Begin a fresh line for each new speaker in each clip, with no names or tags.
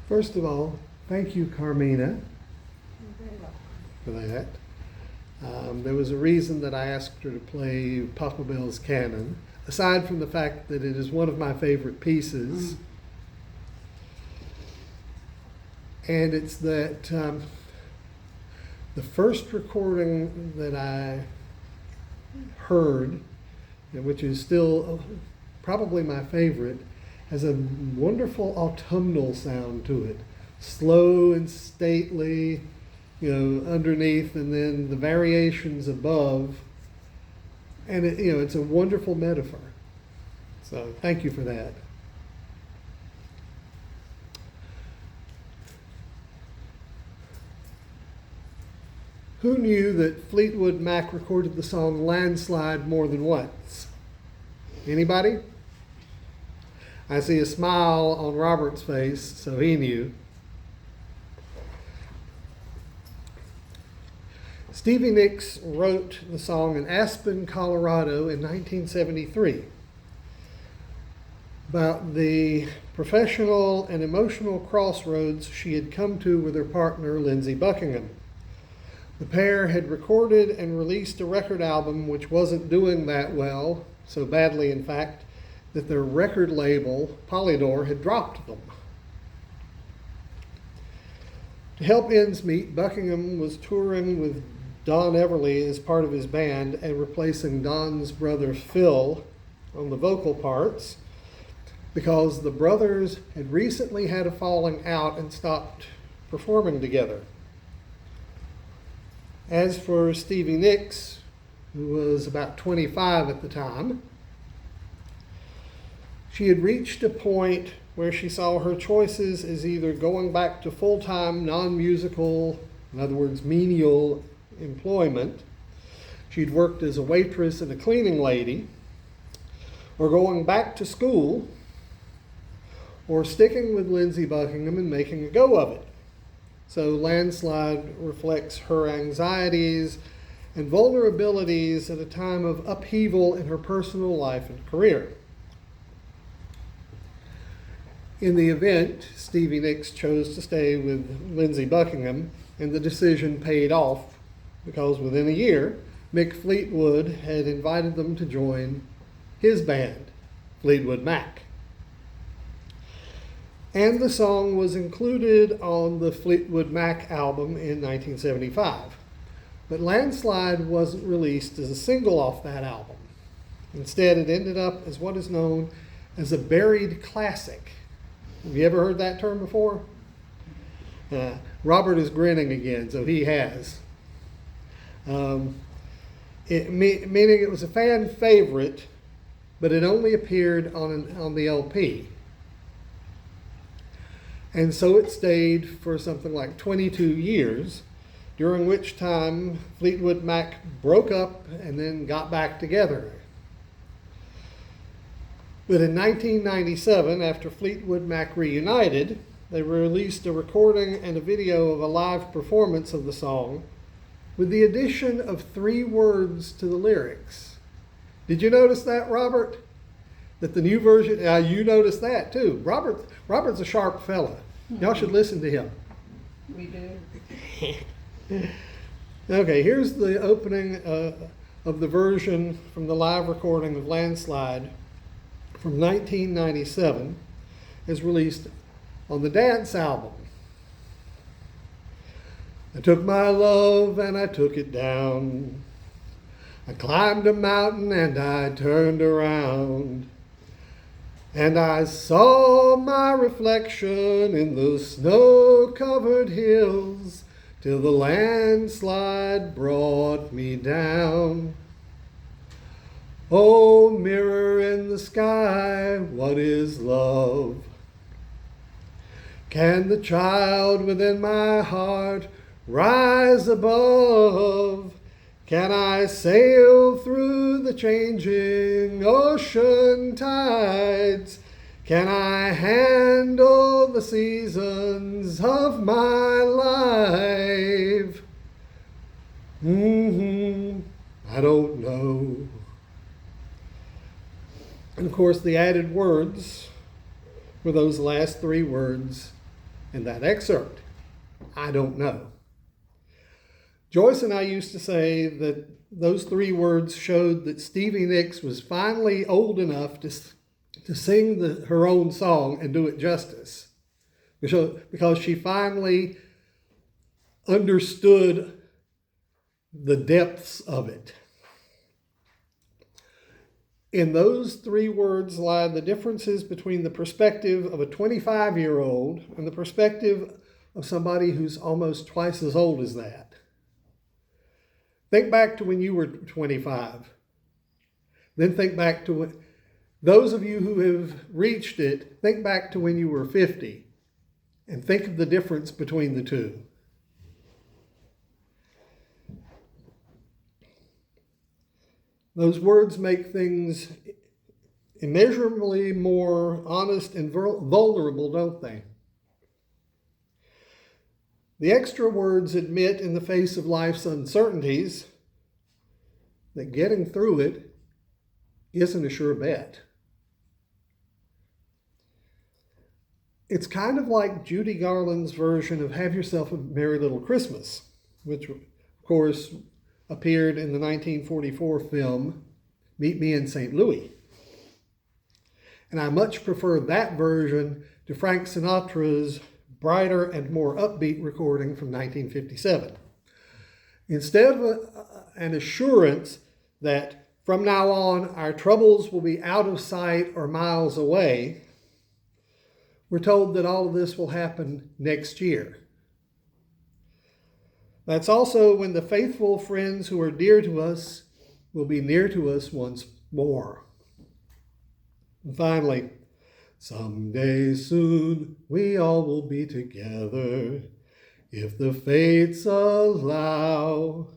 First of all, thank you, Carmina, for that. There was a reason that I asked her to play Papa Bell's Canon, aside from the fact that it is one of my favorite pieces. And it's that the first recording that I heard, which is still probably my favorite, has a wonderful autumnal sound to it. Slow and stately, underneath, and then the variations above. And it's a wonderful metaphor. So thank you for that. Who knew that Fleetwood Mac recorded the song Landslide more than once? Anybody? I see a smile on Robert's face, so he knew. Stevie Nicks wrote the song in Aspen, Colorado in 1973 about the professional and emotional crossroads she had come to with her partner, Lindsey Buckingham. The pair had recorded and released a record album which wasn't doing that well, so badly in fact, that their record label, Polydor, had dropped them. To help ends meet, Buckingham was touring with Don Everly as part of his band and replacing Don's brother Phil on the vocal parts because the brothers had recently had a falling out and stopped performing together. As for Stevie Nicks, who was about 25 at the time, she had reached a point where she saw her choices as either going back to full-time non-musical, in other words, menial employment. She'd worked as a waitress and a cleaning lady, or going back to school, or sticking with Lindsey Buckingham and making a go of it. So Landslide reflects her anxieties and vulnerabilities at a time of upheaval in her personal life and career. In the event, Stevie Nicks chose to stay with Lindsey Buckingham, and the decision paid off because within a year, Mick Fleetwood had invited them to join his band, Fleetwood Mac. And the song was included on the Fleetwood Mac album in 1975. But Landslide wasn't released as a single off that album. Instead, it ended up as what is known as a buried classic. Have you ever heard that term before? Robert is grinning again, so he has. Meaning it was a fan favorite, but it only appeared on the LP. And so it stayed for something like 22 years, during which time Fleetwood Mac broke up and then got back together. But in 1997, after Fleetwood Mac reunited, they released a recording and a video of a live performance of the song with the addition of 3 words to the lyrics. Did you notice that, Robert? That the new version, you noticed that too. Robert's a sharp fella. Y'all should listen to him.
We do.
Okay, here's the opening of the version from the live recording of Landslide from 1997, as released on the Dance album. I took my love and I took it down. I climbed a mountain and I turned around. And I saw my reflection in the snow-covered hills till the landslide brought me down. Oh, mirror in the sky, what is love? Can the child within my heart rise above? Can I sail through the changing ocean tides? Can I handle the seasons of my life? I don't know. And of course, the added words were those last 3 words, And that excerpt, I don't know. Joyce and I used to say that those 3 words showed that Stevie Nicks was finally old enough to sing her own song and do it justice. Because she finally understood the depths of it. In those 3 words lie the differences between the perspective of a 25-year-old and the perspective of somebody who's almost twice as old as that. Think back to when you were 25. Then think back to those of you who have reached it, think back to when you were 50 and think of the difference between the two. Those words make things immeasurably more honest and vulnerable, don't they? The extra words admit in the face of life's uncertainties that getting through it isn't a sure bet. It's kind of like Judy Garland's version of Have Yourself a Merry Little Christmas, which of course appeared in the 1944 film Meet Me in St. Louis. And I much prefer that version to Frank Sinatra's brighter and more upbeat recording from 1957. Instead of an assurance that from now on our troubles will be out of sight or miles away, we're told that all of this will happen next year. That's also when the faithful friends who are dear to us will be near to us once more. And finally, someday soon we all will be together, if the fates allow.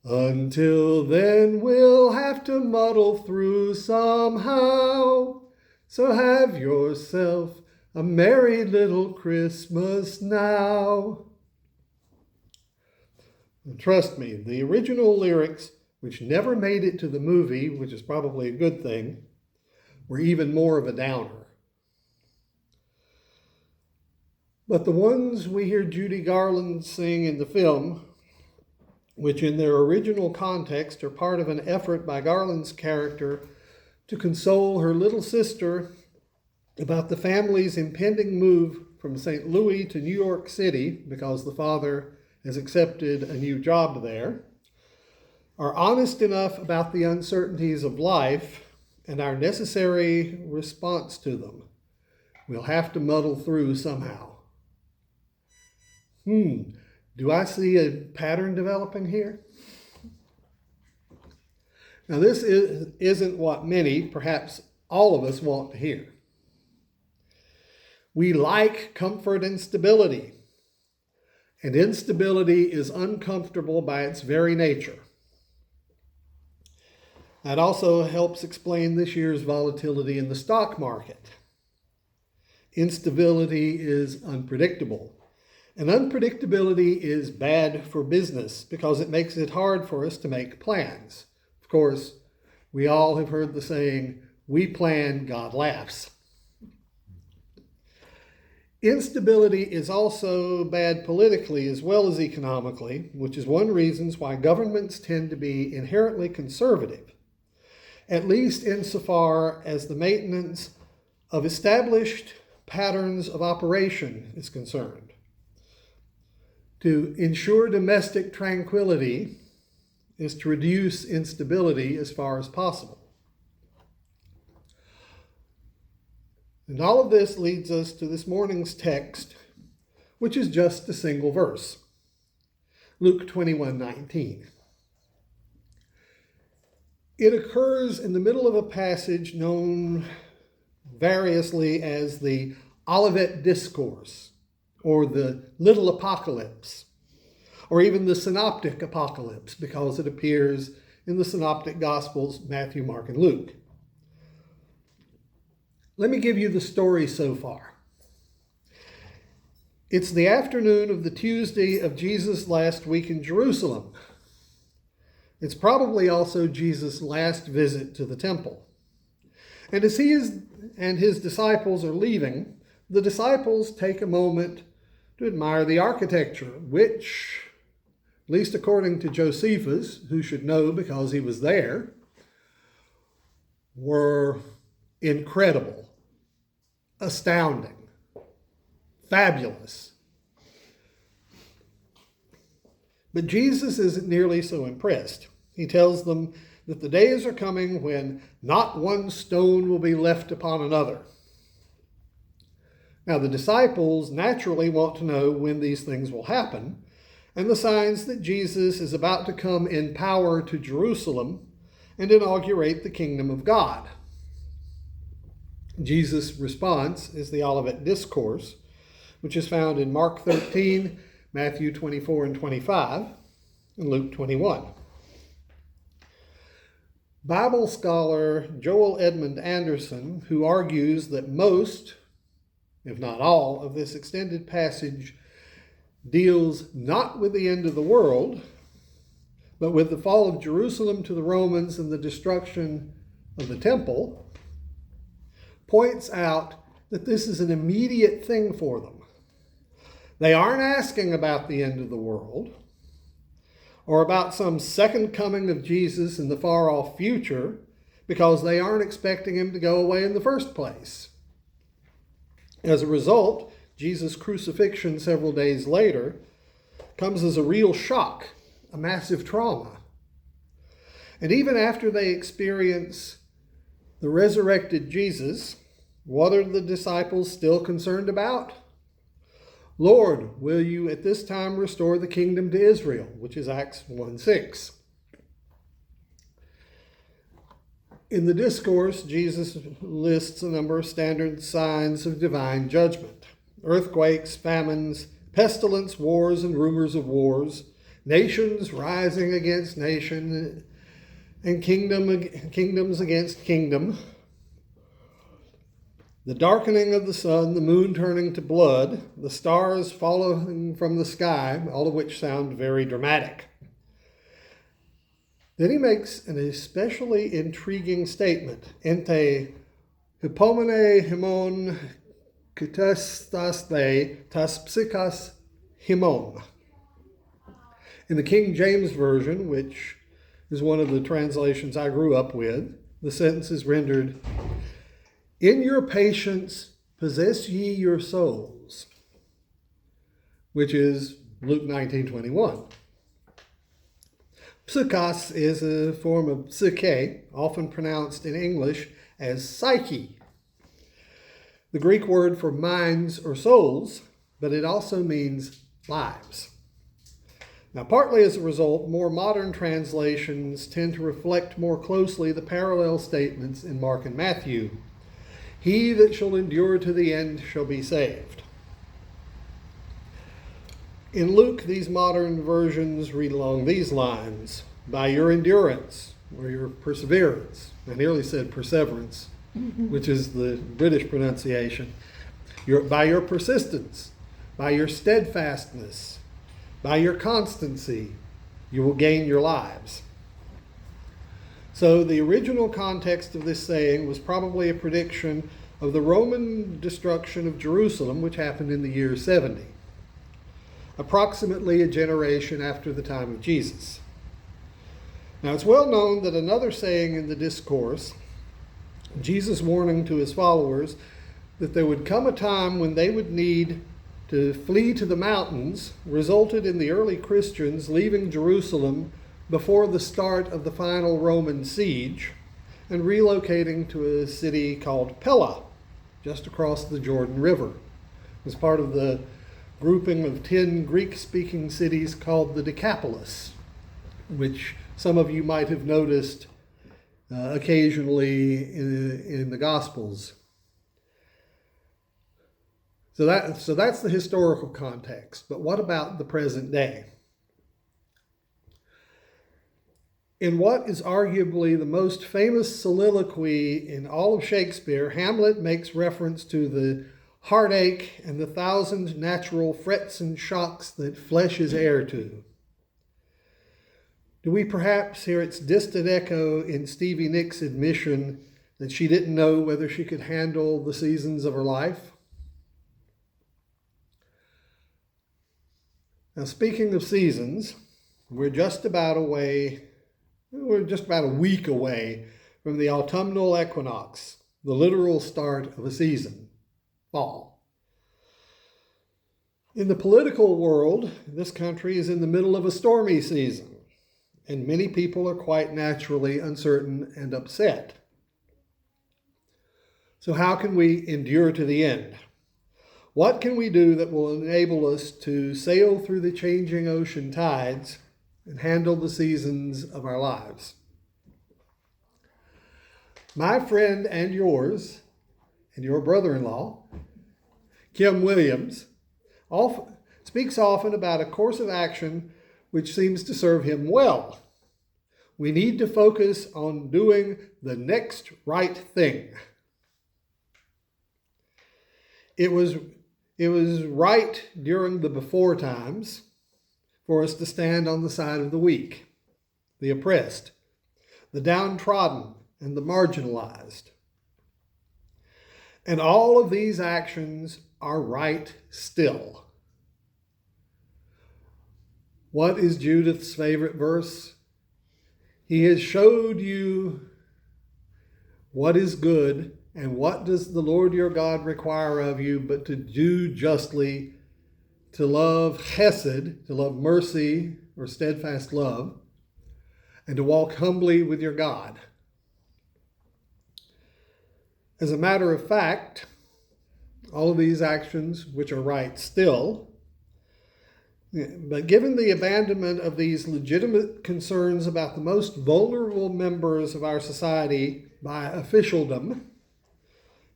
Until then we'll have to muddle through somehow. So have yourself a merry little Christmas now. And trust me, the original lyrics, which never made it to the movie, which is probably a good thing, were even more of a downer. But the ones we hear Judy Garland sing in the film, which in their original context are part of an effort by Garland's character to console her little sister about the family's impending move from St. Louis to New York City because the father has accepted a new job there, are honest enough about the uncertainties of life and our necessary response to them. We'll have to muddle through somehow. Do I see a pattern developing here? Now this isn't what many, perhaps all of us, want to hear. We like comfort and stability, and instability is uncomfortable by its very nature. That also helps explain this year's volatility in the stock market. Instability is unpredictable. And unpredictability is bad for business because it makes it hard for us to make plans. Of course, we all have heard the saying, we plan, God laughs. Instability is also bad politically as well as economically, which is one reason why governments tend to be inherently conservative, at least insofar as the maintenance of established patterns of operation is concerned. To ensure domestic tranquility is to reduce instability as far as possible. And all of this leads us to this morning's text, which is just a single verse. Luke 21:19. It occurs in the middle of a passage known variously as the Olivet Discourse, or the Little Apocalypse, or even the Synoptic Apocalypse, because it appears in the Synoptic Gospels, Matthew, Mark, and Luke. Let me give you the story so far. It's the afternoon of the Tuesday of Jesus' last week in Jerusalem. It's probably also Jesus' last visit to the temple. And as he and his disciples are leaving, the disciples take a moment to admire the architecture, which, at least according to Josephus, who should know because he was there, were incredible, astounding, fabulous. But Jesus isn't nearly so impressed. He tells them that the days are coming when not one stone will be left upon another. Now, the disciples naturally want to know when these things will happen, and the signs that Jesus is about to come in power to Jerusalem and inaugurate the kingdom of God. Jesus' response is the Olivet Discourse, which is found in Mark 13, Matthew 24 and 25, and Luke 21. Bible scholar Joel Edmund Anderson, who argues that most, if not all, of this extended passage deals not with the end of the world, but with the fall of Jerusalem to the Romans and the destruction of the temple, points out that this is an immediate thing for them. They aren't asking about the end of the world or about some second coming of Jesus in the far-off future because they aren't expecting him to go away in the first place. As a result, Jesus' crucifixion several days later comes as a real shock, a massive trauma. And even after they experience the resurrected Jesus, what are the disciples still concerned about? Lord, will you at this time restore the kingdom to Israel? Which is Acts 1:6. In the discourse, Jesus lists a number of standard signs of divine judgment: earthquakes, famines, pestilence, wars, and rumors of wars, nations rising against nation, and kingdoms against kingdom, the darkening of the sun, the moon turning to blood, the stars falling from the sky, all of which sound very dramatic. Then he makes an especially intriguing statement: Ente hypomene himon katastaste tas psychos himon. In the King James Version, which is one of the translations I grew up with, the sentence is rendered, "In your patience possess ye your souls," which is Luke 19:21. Psychos is a form of psyche, often pronounced in English as psyche, the Greek word for minds or souls, but it also means lives. Now, partly as a result, more modern translations tend to reflect more closely the parallel statements in Mark and Matthew. He that shall endure to the end shall be saved. In Luke, these modern versions read along these lines: by your endurance, or your perseverance. I nearly said perseverance, which is the British pronunciation. By your persistence, by your steadfastness, by your constancy, you will gain your lives. So the original context of this saying was probably a prediction of the Roman destruction of Jerusalem, which happened in the year 70, approximately a generation after the time of Jesus. Now, it's well known that another saying in the discourse, Jesus warning to his followers that there would come a time when they would need to flee to the mountains, resulted in the early Christians leaving Jerusalem before the start of the final Roman siege and relocating to a city called Pella, just across the Jordan River. It was part of the grouping of 10 Greek-speaking cities called the Decapolis, which some of you might have noticed occasionally in the Gospels. So that's the historical context. But what about the present day? In what is arguably the most famous soliloquy in all of Shakespeare, Hamlet makes reference to the heartache and the thousand natural frets and shocks that flesh is heir to. Do we perhaps hear its distant echo in Stevie Nicks' admission that she didn't know whether she could handle the seasons of her life? Now, speaking of seasons, we're just about a week away from the autumnal equinox, the literal start of a season, fall. In the political world, this country is in the middle of a stormy season, and many people are quite naturally uncertain and upset. So how can we endure to the end? What can we do that will enable us to sail through the changing ocean tides and handle the seasons of our lives? My friend and yours, and your brother-in-law, Kim Williams, speaks often about a course of action which seems to serve him well. We need to focus on doing the next right thing. It was right during the before times for us to stand on the side of the weak, the oppressed, the downtrodden, and the marginalized. And all of these actions are right still. What is Judith's favorite verse? He has showed you what is good, and what does the Lord your God require of you but to do justly, to love chesed, to love mercy or steadfast love, and to walk humbly with your God. As a matter of fact, all of these actions, which are right still, but given the abandonment of these legitimate concerns about the most vulnerable members of our society by officialdom,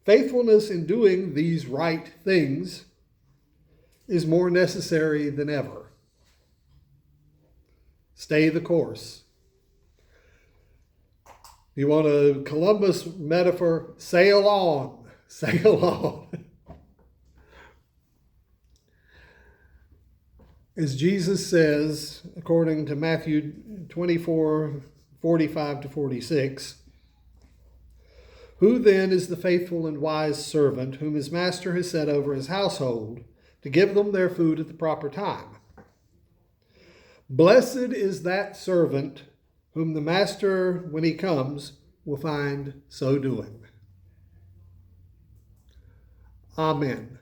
faithfulness in doing these right things is more necessary than ever. Stay the course. You want a Columbus metaphor? Sail on, sail on. As Jesus says, according to Matthew 24:45-46, who then is the faithful and wise servant whom his master has set over his household to give them their food at the proper time? Blessed is that servant whom the master, when he comes, will find so doing. Amen.